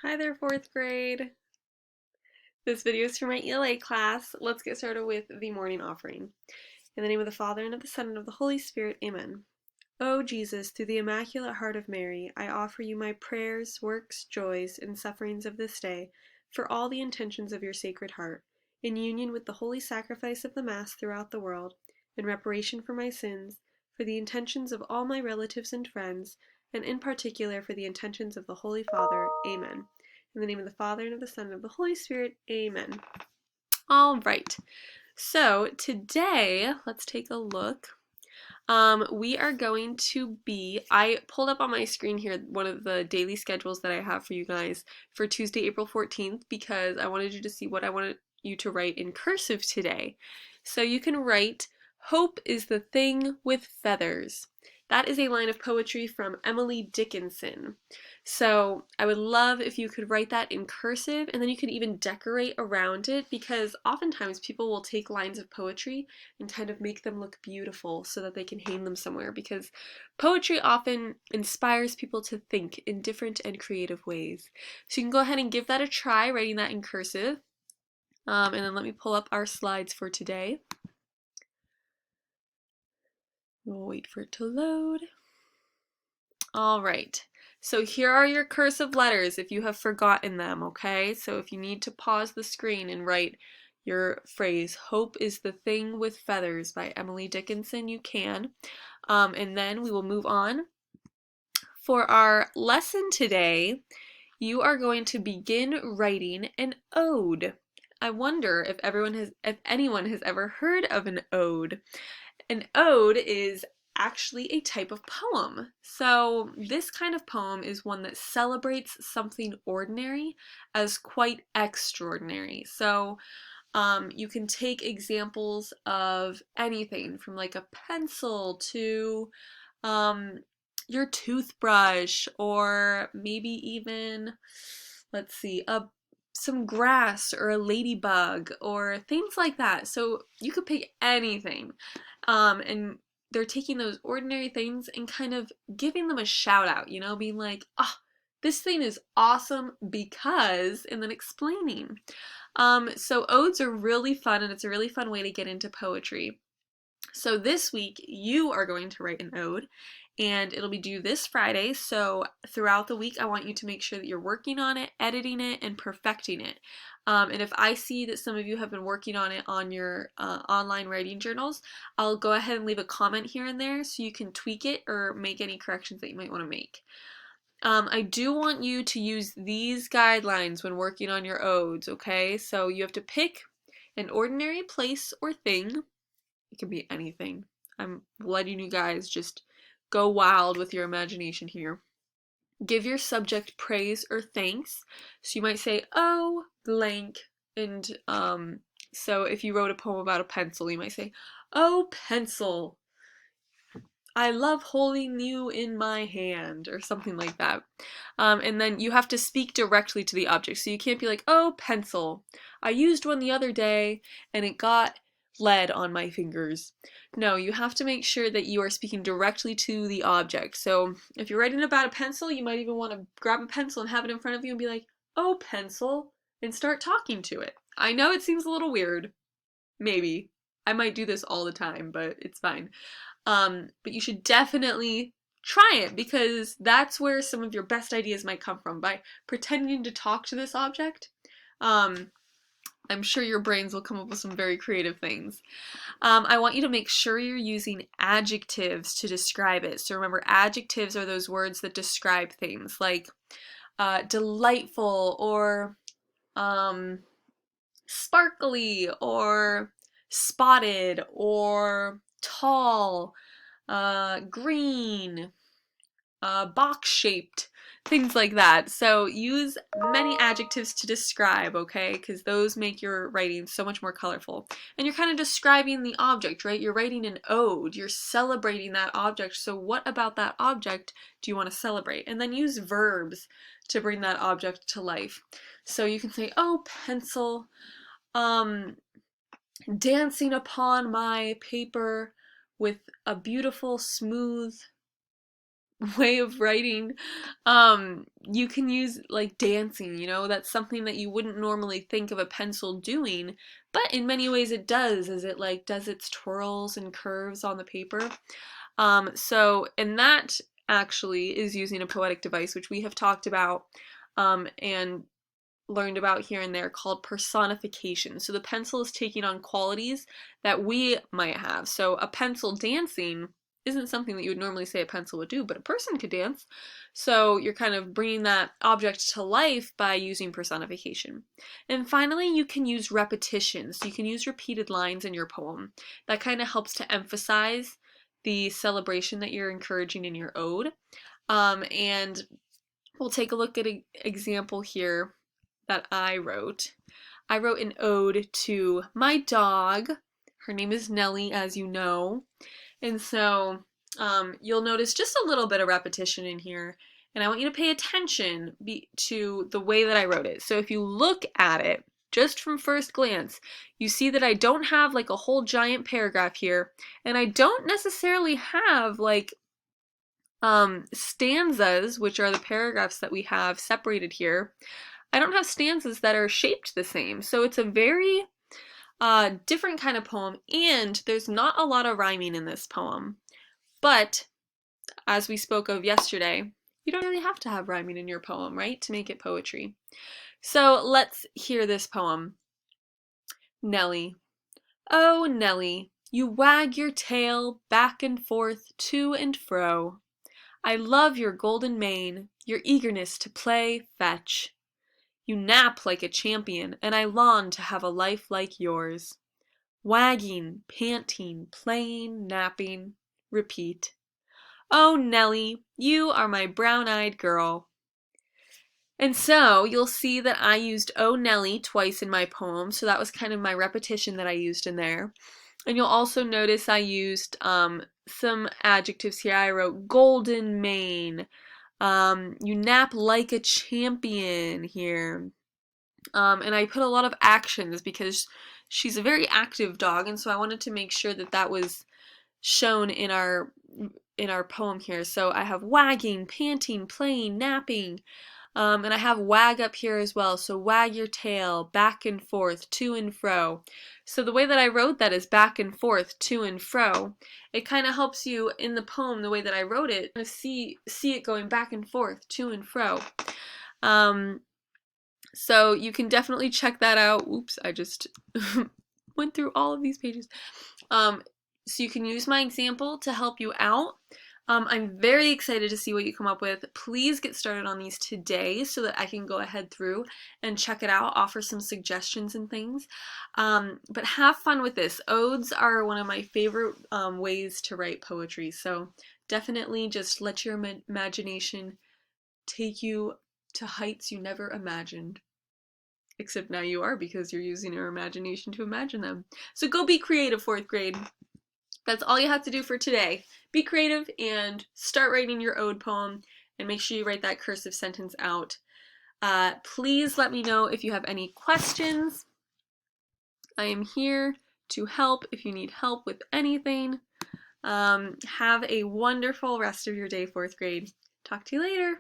Hi there, fourth grade. This video is for my ELA class. Let's get started with the morning offering. In the name of the Father, and of the Son, and of the Holy Spirit, amen. O Jesus, through the Immaculate Heart of Mary, I offer you my prayers, works, joys, and sufferings of this day, for all the intentions of your Sacred Heart, in union with the holy sacrifice of the Mass throughout the world, in reparation for my sins, for the intentions of all my relatives and friends, and in particular for the intentions of the Holy Father. Amen. In the name of the Father, and of the Son, and of the Holy Spirit. Amen. All right. So today, let's take a look. We are going to be, I pulled up on my screen here one of the daily schedules that I have for you guys for Tuesday, April 14th, because I wanted you to see what I wanted you to write in cursive today. So you can write, "Hope is the thing with feathers." That is a line of poetry from Emily Dickinson. So I would love if you could write that in cursive, and then you could even decorate around it, because oftentimes people will take lines of poetry and kind of make them look beautiful so that they can hang them somewhere, because poetry often inspires people to think in different and creative ways. So you can go ahead and give that a try, writing that in cursive. And then let me pull up our slides for today. We'll wait for it to load. All right. So here are your cursive letters if you have forgotten them, okay? So if you need to pause the screen and write your phrase, "Hope is the thing with feathers" by Emily Dickinson, you can. And then we will move on. For our lesson today, you are going to begin writing an ode. I wonder if anyone has ever heard of an ode. An ode is actually a type of poem. So this kind of poem is one that celebrates something ordinary as quite extraordinary. So you can take examples of anything from like a pencil to your toothbrush, or maybe even, let's see, some grass or a ladybug or things like that. So you could pick anything. And they're taking those ordinary things and kind of giving them a shout out, being like, "Oh, this thing is awesome because," and then explaining. So odes are really fun, and it's a really fun way to get into poetry. So this week you are going to write an ode, and it'll be due this Friday. So throughout the week, I want you to make sure that you're working on it, editing it, and perfecting it. And if I see that some of you have been working on it on your online writing journals, I'll go ahead and leave a comment here and there so you can tweak it or make any corrections that you might want to make. I do want you to use these guidelines when working on your odes, okay? So you have to pick an ordinary place or thing. It can be anything. I'm letting you guys just go wild with your imagination here. Give your subject praise or thanks. So you might say, "Oh, blank." And so if you wrote a poem about a pencil, you might say, "Oh, pencil, I love holding you in my hand," or something like that. And then you have to speak directly to the object. So you can't be like, "Oh, pencil, I used one the other day and it got lead on my fingers." No, you have to make sure that you are speaking directly to the object. So if you're writing about a pencil, you might even want to grab a pencil and have it in front of you and be like, "Oh, pencil," and start talking to it. I know it seems a little weird. Maybe. I might do this all the time, but it's fine. But you should definitely try it, because that's where some of your best ideas might come from, by pretending to talk to this object. I'm sure your brains will come up with some very creative things. I want you to make sure you're using adjectives to describe it. So remember, adjectives are those words that describe things, like delightful, or sparkly, or spotted, or tall, green, box-shaped, things like that. So use many adjectives to describe, okay? Because those make your writing so much more colorful. And you're kind of describing the object, right? You're writing an ode. You're celebrating that object. So what about that object do you want to celebrate? And then use verbs to bring that object to life. So you can say, "Oh, pencil, dancing upon my paper with a beautiful, smooth way of writing. You can use like dancing, you know, that's something that you wouldn't normally think of a pencil doing, but in many ways it does, as it like does its twirls and curves on the paper. And that actually is using a poetic device, which we have talked about and learned about here and there, called personification. So the pencil is taking on qualities that we might have. So a pencil dancing isn't something that you would normally say a pencil would do, but a person could dance. So you're kind of bringing that object to life by using personification. And finally, you can use repetition. So you can use repeated lines in your poem. That kind of helps to emphasize the celebration that you're encouraging in your ode. And we'll take a look at an example here that I wrote. I wrote an ode to my dog. Her name is Nellie, as you know. And so you'll notice just a little bit of repetition in here. And I want you to pay attention to the way that I wrote it. So if you look at it, just from first glance, you see that I don't have like a whole giant paragraph here. And I don't necessarily have like stanzas, which are the paragraphs that we have separated here. I don't have stanzas that are shaped the same. So it's a very different kind of poem, and there's not a lot of rhyming in this poem. But as we spoke of yesterday, you don't really have to have rhyming in your poem, right, to make it poetry. So let's hear this poem. Nellie. Oh, Nellie, you wag your tail back and forth, to and fro. I love your golden mane, your eagerness to play fetch. You nap like a champion, and I long to have a life like yours. Wagging, panting, playing, napping, repeat. Oh, Nellie, you are my brown-eyed girl. And so you'll see that I used oh, Nellie twice in my poem, so that was kind of my repetition that I used in there. And you'll also notice I used some adjectives here. I wrote golden mane. You nap like a champion here. And I put a lot of actions because she's a very active dog, and so I wanted to make sure that that was shown in our poem here. So I have wagging, panting, playing, napping, and I have wag up here as well. So wag your tail, back and forth, to and fro. So the way that I wrote that is back and forth, to and fro. It kind of helps you in the poem, the way that I wrote it, kind of see it going back and forth, to and fro. So you can definitely check that out. Oops, I just went through all of these pages. So you can use my example to help you out. I'm very excited to see what you come up with. Please get started on these today so that I can go ahead through and check it out, offer some suggestions and things. But have fun with this. Odes are one of my favorite ways to write poetry, so definitely just let your imagination take you to heights you never imagined. Except now you are, because you're using your imagination to imagine them. So go be creative, 4th grade. That's all you have to do for today. Be creative and start writing your ode poem, and make sure you write that cursive sentence out. Please let me know if you have any questions. I am here to help if you need help with anything. Have a wonderful rest of your day, 4th grade. Talk to you later.